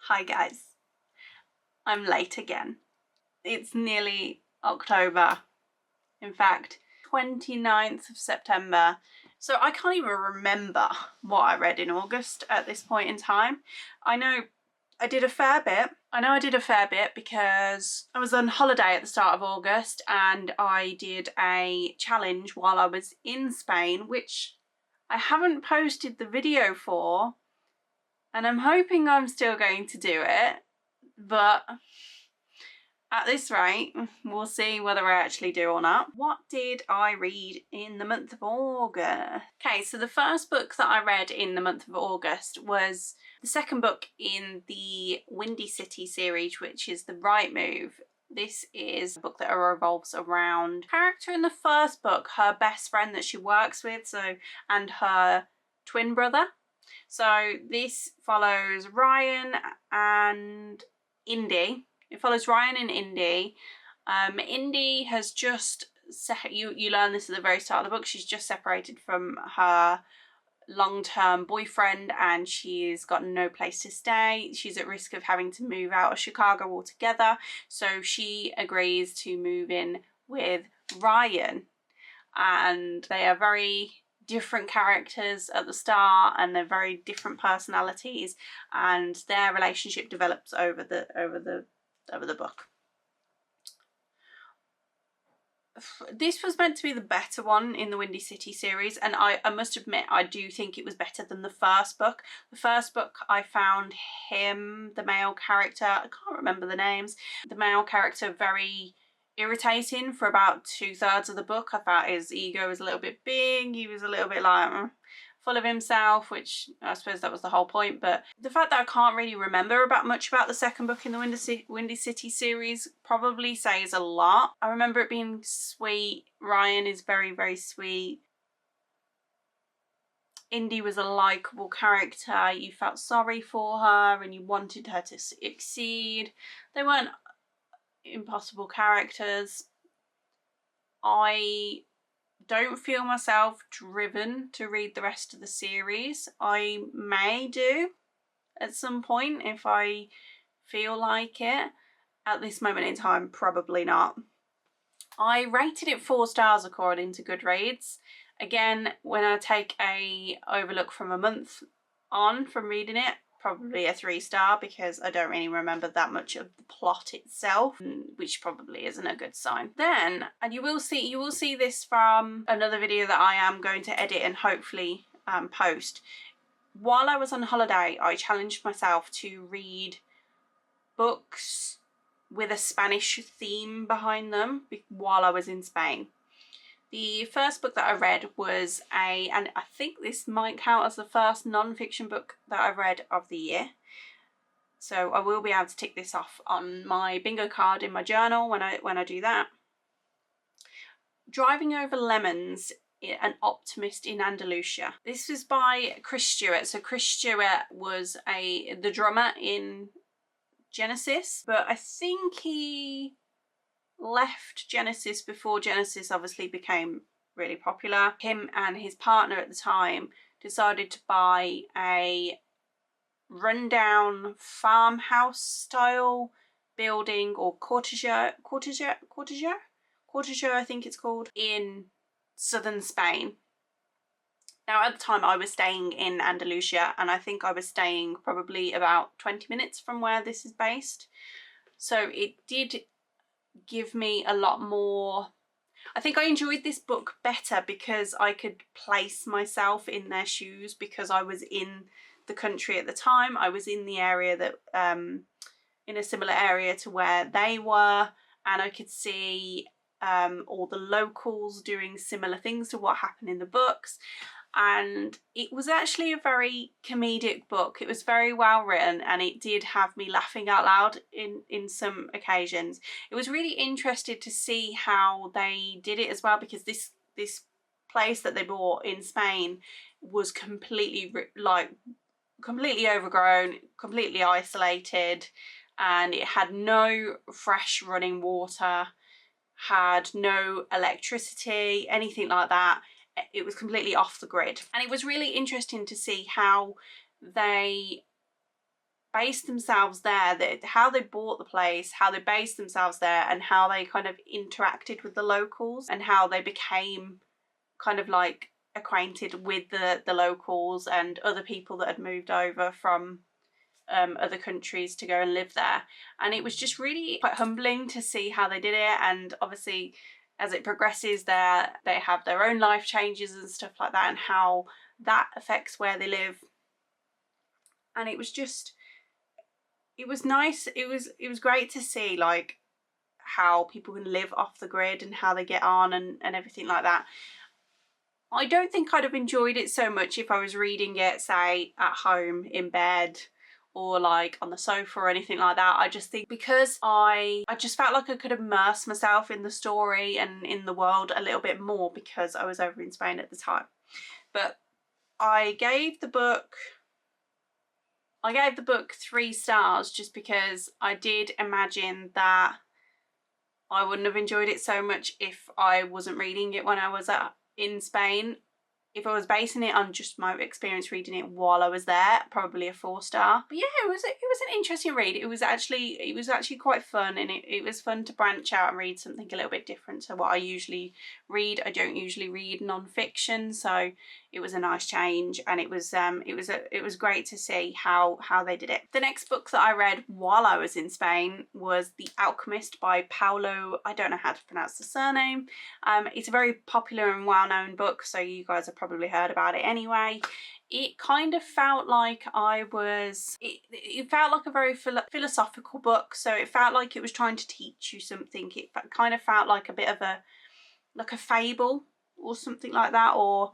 Hi guys, I'm late again. It's nearly October, in fact 29th of September, so I can't even remember what I read in August at this point in time. I know I did a fair bit because I was on holiday at the start of August and I did a challenge while I was in Spain, which I haven't posted the video for, and I'm hoping I'm still going to do it, but at this rate, we'll see whether I actually do or not. What did I read in the month of August? Okay, so the first book that I read in the month of August was the second book in the Windy City series, which is The Right Move. This is a book that revolves around a character in the first book, her best friend that she works with, and her twin brother. So this follows Ryan and Indy. It follows Ryan and Indy. Indy has just, you learn this at the very start of the book, she's just separated from her long-term boyfriend and she's got no place to stay. She's at risk of having to move out of Chicago altogether. So she agrees to move in with Ryan. And they are very different characters at the start and they're very different personalities, and their relationship develops over the book. This was meant to be the better one in the Windy City series, and I must admit I do think it was better than the first book. The first book I found the male character, I can't remember the names, the male character very irritating for about 2/3 of the book. I thought his ego was a little bit big, he was a little bit like full of himself, which I suppose that was the whole point. But the fact that I can't really remember much about the second book in the Windy City series probably says a lot. I remember it being sweet. Ryan is very, very sweet. Indy was a likeable character. You felt sorry for her and you wanted her to succeed. They weren't impossible characters. I don't feel myself driven to read the rest of the series. I may do at some point if I feel like it. At this moment in time, probably not. I rated it 4 stars according to Goodreads. Again, when I take a overlook from a month on from reading it, probably a 3-star, because I don't really remember that much of the plot itself, which probably isn't a good sign. Then, and you will see this from another video that I am going to edit and hopefully post. While I was on holiday, I challenged myself to read books with a Spanish theme behind them while I was in Spain. The first book that I read was and I think this might count as the first non-fiction book that I've read of the year. So I will be able to tick this off on my bingo card in my journal when I do that. Driving Over Lemons, An Optimist in Andalusia. This was by Chris Stewart. So Chris Stewart was the drummer in Genesis, but I think he left Genesis before Genesis obviously became really popular. Him and his partner at the time decided to buy a rundown farmhouse style building, or cottager I think it's called, in southern Spain. Now at the time I was staying in Andalusia, and I think I was staying probably about 20 minutes from where this is based. So it did give me a lot more. I think I enjoyed this book better because I could place myself in their shoes, because I was in the country at the time. I was in the area that in a similar area to where they were, and I could see all the locals doing similar things to what happened in the books. And it was actually a very comedic book. It was very well written, and it did have me laughing out loud in some occasions. It was really interesting to see how they did it as well, because this place that they bought in Spain was completely overgrown, completely isolated, and it had no fresh running water, had no electricity, anything like that. It was completely off the grid, and it was really interesting to see how they based themselves there, how they bought the place, how they based themselves there, and how they kind of interacted with the locals, and how they became kind of like acquainted with the locals and other people that had moved over from other countries to go and live there. And it was just really quite humbling to see how they did it. And obviously as it progresses there, they have their own life changes and stuff like that, and how that affects where they live. And it was just, it was nice. It was great to see like how people can live off the grid and how they get on and everything like that. I don't think I'd have enjoyed it so much if I was reading it, say, at home in bed or like on the sofa or anything like that. I just think because I just felt like I could immerse myself in the story and in the world a little bit more because I was over in Spain at the time. But I gave the book 3 stars just because I did imagine that I wouldn't have enjoyed it so much if I wasn't reading it when I was in Spain. If I was basing it on just my experience reading it while I was there, probably a 4-star. But yeah, it was an interesting read. It was actually quite fun, and it was fun to branch out and read something a little bit different to what I usually read. I don't usually read non-fiction, so it was a nice change, and it was great to see how they did it. The next book that I read while I was in Spain was The Alchemist by Paulo, I don't know how to pronounce the surname. It's a very popular and well-known book, so you guys have probably heard about it anyway. It kind of felt like it felt like a very philosophical book, so it felt like it was trying to teach you something. It kind of felt like a bit of a fable or something like that, or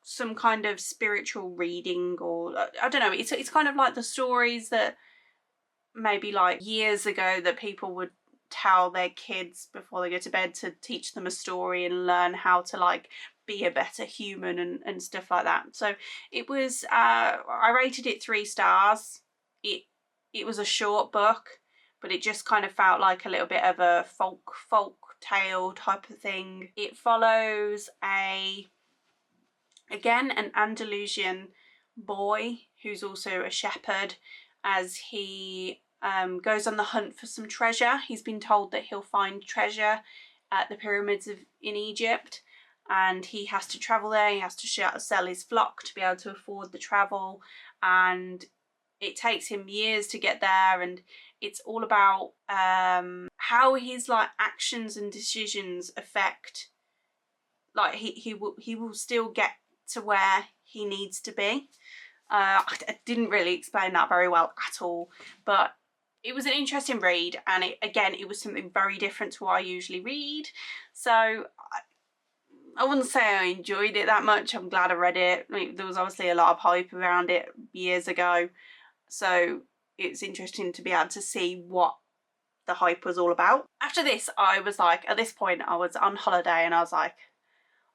some kind of spiritual reading, or I don't know. It's kind of like the stories that maybe like years ago that people would tell their kids before they go to bed to teach them a story and learn how to like be a better human and stuff like that. So it was I rated it 3 stars. It was a short book, but it just kind of felt like a little bit of a folk tale type of thing. It follows an Andalusian boy who's also a shepherd as he goes on the hunt for some treasure. He's been told that he'll find treasure at the pyramids in Egypt, and he has to travel there. He has to sell his flock to be able to afford the travel, and it takes him years to get there. And it's all about how his like actions and decisions affect, like he will still get to where he needs to be. I didn't really explain that very well at all, but it was an interesting read, and it was something very different to what I usually read. So I wouldn't say I enjoyed it that much. I'm glad I read it. I mean, there was obviously a lot of hype around it years ago, so it's interesting to be able to see what the hype was all about. After this, I was like, at this point I was on holiday, and I was like,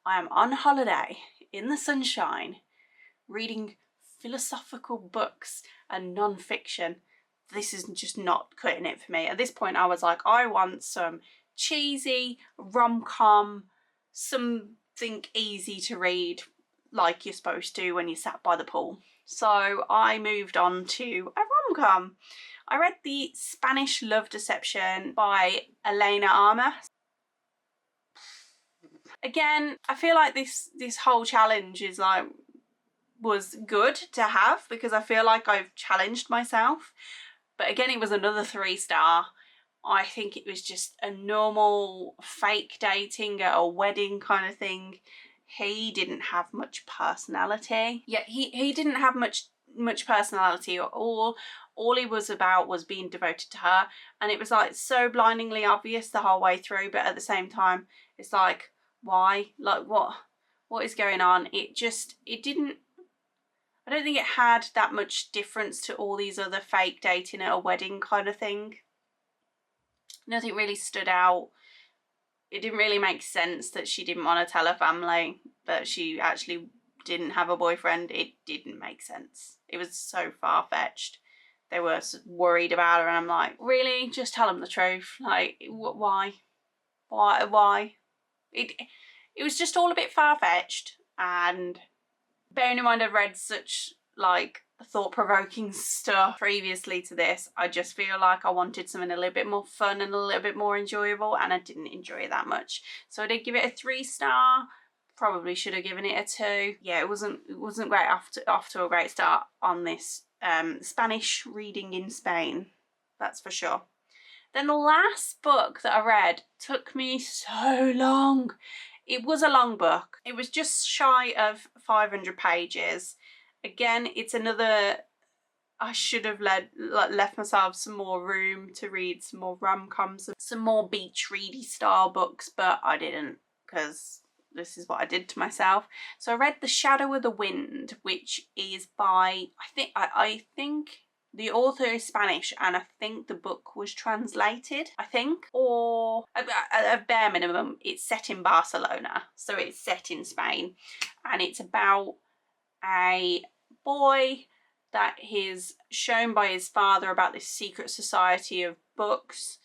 I am on holiday in the sunshine reading philosophical books and non-fiction. This is just not cutting it for me. At this point I was like, I want some cheesy rom-com, something easy to read like you're supposed to when you're sat by the pool. So I moved on to a rom-com. I read The Spanish Love Deception by Elena Armas. Again, I feel like this whole challenge is like was good to have, because I feel like I've challenged myself. But again, it was another 3-star. I think it was just a normal fake dating at a wedding kind of thing. He didn't have much personality. Yeah, he didn't have much personality. All he was about was being devoted to her, and it was like so blindingly obvious the whole way through. But at the same time, it's like, why? Like, what is going on? It didn't, I don't think it had that much difference to all these other fake dating at a wedding kind of thing. Nothing really stood out. It didn't really make sense that she didn't want to tell her family that she actually didn't have a boyfriend. It didn't make sense. It was so far-fetched. They were worried about her, and I'm like, really? Just tell them the truth. Like, why? It was just all a bit far-fetched. And bearing in mind I've read such like thought-provoking stuff previously to this. I just feel like I wanted something a little bit more fun and a little bit more enjoyable, and I didn't enjoy it that much. So I did give it a 3-star. Probably should have given it a 2. Yeah, it wasn't great off to a great start on this Spanish reading in Spain, that's for sure. Then the last book that I read took me so long. It was a long book. It was just shy of 500 pages. Again, it's another, I should have left myself some more room to read some more rom-coms, some more beach ready style books, but I didn't, because this is what I did to myself. So I read The Shadow of the Wind, which is by, I think the author is Spanish, and I think the book was translated, I think, or at a bare minimum, it's set in Barcelona, so it's set in Spain, and it's about a boy that is shown by his father about this secret society of books,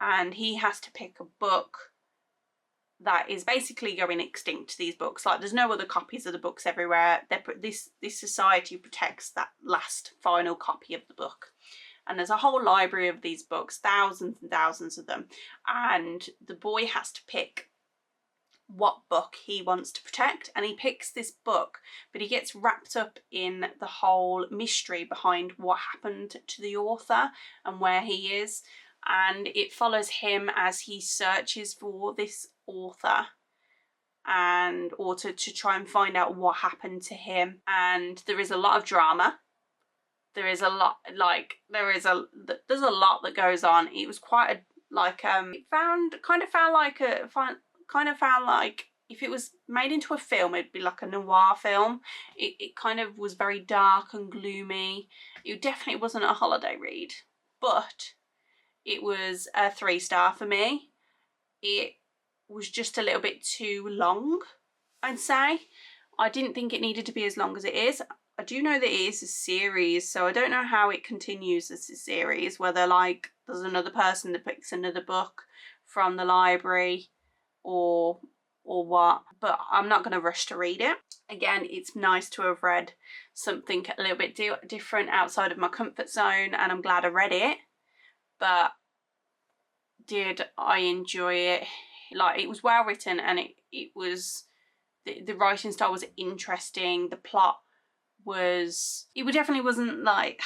and he has to pick a book that is basically going extinct, these books. Like, there's no other copies of the books everywhere. This society protects that last final copy of the book. And there's a whole library of these books, thousands and thousands of them. And the boy has to pick what book he wants to protect. And he picks this book, but he gets wrapped up in the whole mystery behind what happened to the author and where he is. And it follows him as he searches for this author or to try and find out what happened to him. And there is a lot of drama. There is a lot, like, there's a lot that goes on. It was quite kind of found like if it was made into a film, it'd be like a noir film. It kind of was very dark and gloomy. It definitely wasn't a holiday read, but it was a 3-star for me. It was just a little bit too long, I'd say. I didn't think it needed to be as long as it is. I do know that it is a series, so I don't know how it continues as a series, whether like there's another person that picks another book from the library or what, but I'm not going to rush to read it. Again, it's nice to have read something a little bit different outside of my comfort zone, and I'm glad I read it. But did I enjoy it? Like, it was well written, and it was, the writing style was interesting. The plot was, it definitely wasn't like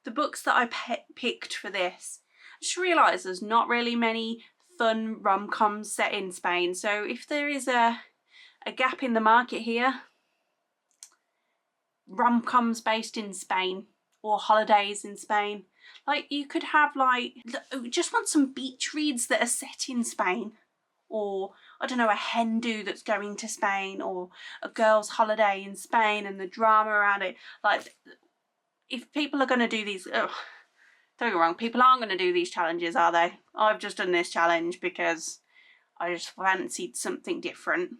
the books that I picked for this. I just realised there's not really many fun rom-coms set in Spain. So if there is a gap in the market here, rom-coms based in Spain or holidays in Spain, like, you could have, like, just want some beach reads that are set in Spain, or I don't know, a hen do that's going to Spain, or a girl's holiday in Spain and the drama around it. Like, if people are going to do these, don't get me wrong, people aren't going to do these challenges, are they? I've just done this challenge because I just fancied something different.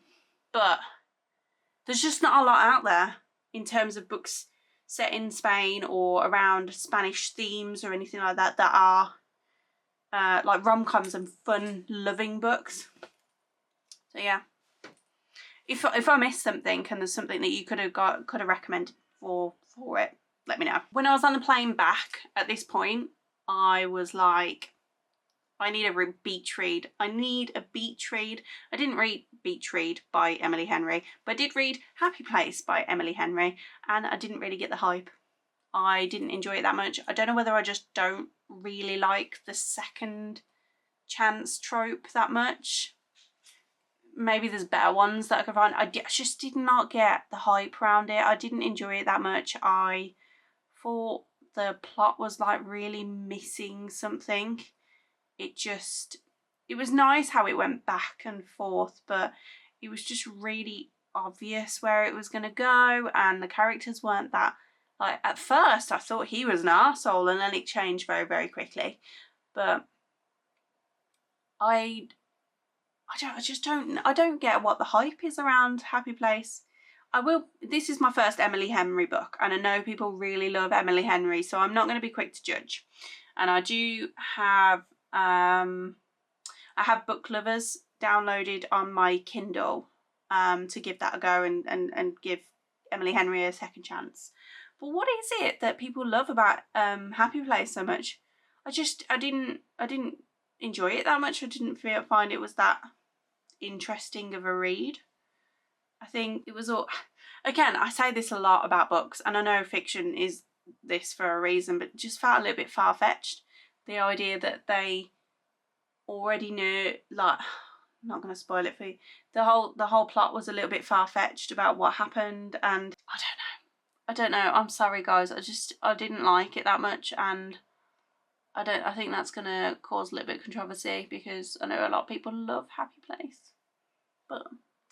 But there's just not a lot out there in terms of books set in Spain or around Spanish themes or anything like that that are like rom-coms and fun loving books. So yeah, if I missed something and there's something that you could have recommended for it, let me know. When I was on the plane back at this point, I was like, I need a beach read. I need a beach read. I didn't read Beach Read by Emily Henry, but I did read Happy Place by Emily Henry, and I didn't really get the hype. I didn't enjoy it that much. I don't know whether I just don't really like the second chance trope that much. Maybe there's better ones that I could find. I just did not get the hype around it. I didn't enjoy it that much. I thought the plot was like really missing something. It was nice how it went back and forth, but it was just really obvious where it was going to go, and the characters weren't that, like, at first I thought he was an arsehole, and then it changed very, very quickly. But I don't get what the hype is around Happy Place. This is my first Emily Henry book, and I know people really love Emily Henry, so I'm not going to be quick to judge. And I do have I have Book Lovers downloaded on my Kindle to give that a go and give Emily Henry a second chance. But what is it that people love about Happy Place so much? I didn't enjoy it that much. I didn't find it was that interesting of a read. I think it was all, again, I say this a lot about books, and I know fiction is this for a reason, but it just felt a little bit far-fetched. The idea that they already knew, like, I'm not going to spoil it for you. The whole plot was a little bit far-fetched about what happened, and I don't know. I'm sorry, guys. I didn't like it that much, and I think that's going to cause a little bit of controversy, because I know a lot of people love Happy Place. But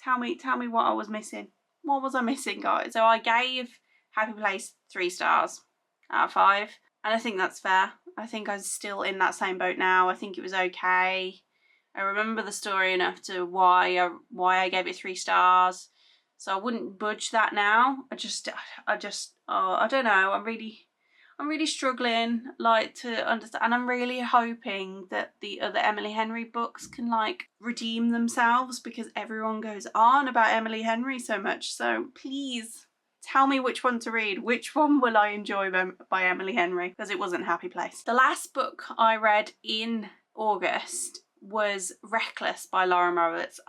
tell me what I was missing. What was I missing, guys? So I gave Happy Place 3 stars out of 5, and I think that's fair. I think I'm still in that same boat now. I think it was okay. I remember the story enough to why I gave it 3 stars. So I wouldn't budge that now. I don't know. I'm really struggling, like, to understand, and I'm really hoping that the other Emily Henry books can, like, redeem themselves, because everyone goes on about Emily Henry so much. So please tell me which one to read. Which one will I enjoy by Emily Henry? Because it wasn't Happy Place. The last book I read in August was Reckless by Laura Moritz.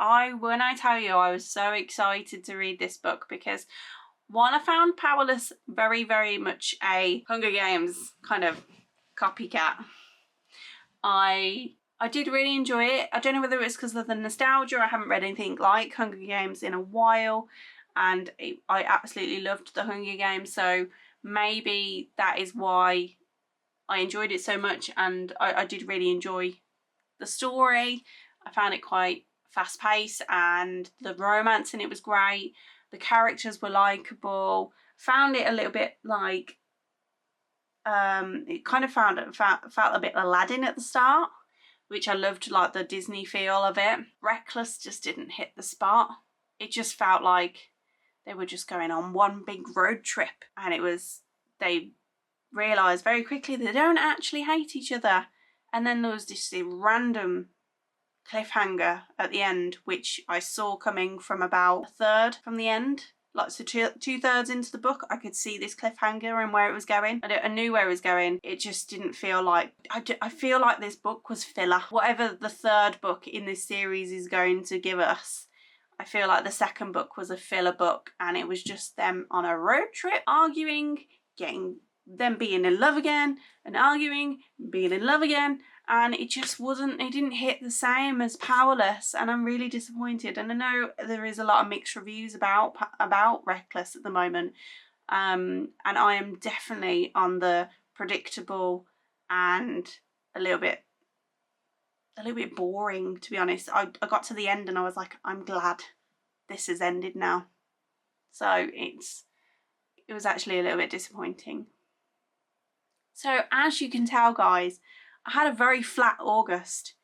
When I tell you, I was so excited to read this book, because one, I found Powerless very, very much a Hunger Games kind of copycat. I did really enjoy it. I don't know whether it's because of the nostalgia. I haven't read anything like Hunger Games in a while, and I absolutely loved the Hunger Games, so maybe that is why I enjoyed it so much, and I did really enjoy the story. I found it quite fast-paced, and the romance in it was great. The characters were likeable. Found it a little bit like, it kind of felt a bit Aladdin at the start, which I loved, like the Disney feel of it. Reckless just didn't hit the spot. It just felt like they were just going on one big road trip, and they realised very quickly they don't actually hate each other. And then there was this random cliffhanger at the end, which I saw coming from about a third from the end. Like, so two-thirds into the book, I could see this cliffhanger and where it was going. I knew where it was going. It just didn't feel like... I feel like this book was filler. Whatever the third book in this series is going to give us, I feel like the second book was a filler book, and it was just them on a road trip, arguing, them being in love again, and arguing, being in love again, and it just wasn't, it didn't hit the same as Powerless, and I'm really disappointed. And I know there is a lot of mixed reviews about Reckless at the moment, and I am definitely on the predictable and a little bit boring, to be honest. I got to the end and I was like, I'm glad this has ended now. So it was actually a little bit disappointing. So as you can tell, guys, I had a very flat August.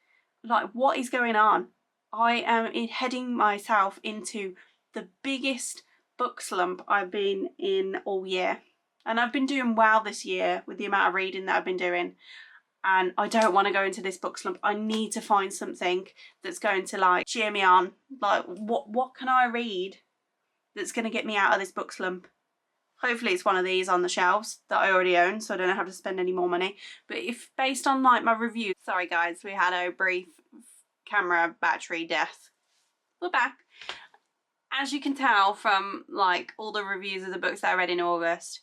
Like, what is going on? I am heading myself into the biggest book slump I've been in all year. And I've been doing well this year with the amount of reading that I've been doing. And I don't want to go into this book slump. I need to find something that's going to, like, cheer me on. Like, what can I read that's going to get me out of this book slump? Hopefully it's one of these on the shelves that I already own, so I don't have to spend any more money. But if based on, like, my review... Sorry guys, we had a brief camera battery death. We're back. As you can tell from, like, all the reviews of the books that I read in August,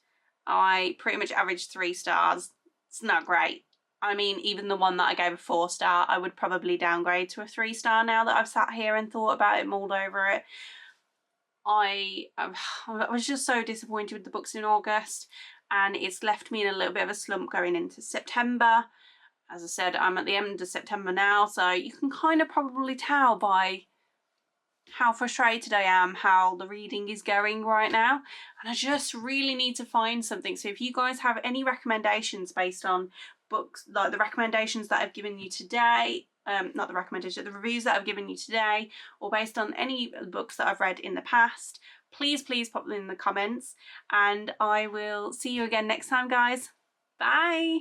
I pretty much averaged 3 stars. It's not great. I mean, even the one that I gave a 4-star, I would probably downgrade to a 3-star now that I've sat here and thought about it, mulled over it. I was just so disappointed with the books in August, and it's left me in a little bit of a slump going into September. As I said, I'm at the end of September now, so you can kind of probably tell by how frustrated I am, how the reading is going right now, and I just really need to find something. So if you guys have any recommendations based on books, like the recommendations that I've given you today, not the recommendation, the reviews that I've given you today, or based on any books that I've read in the past, please pop them in the comments, and I will see you again next time, guys. Bye.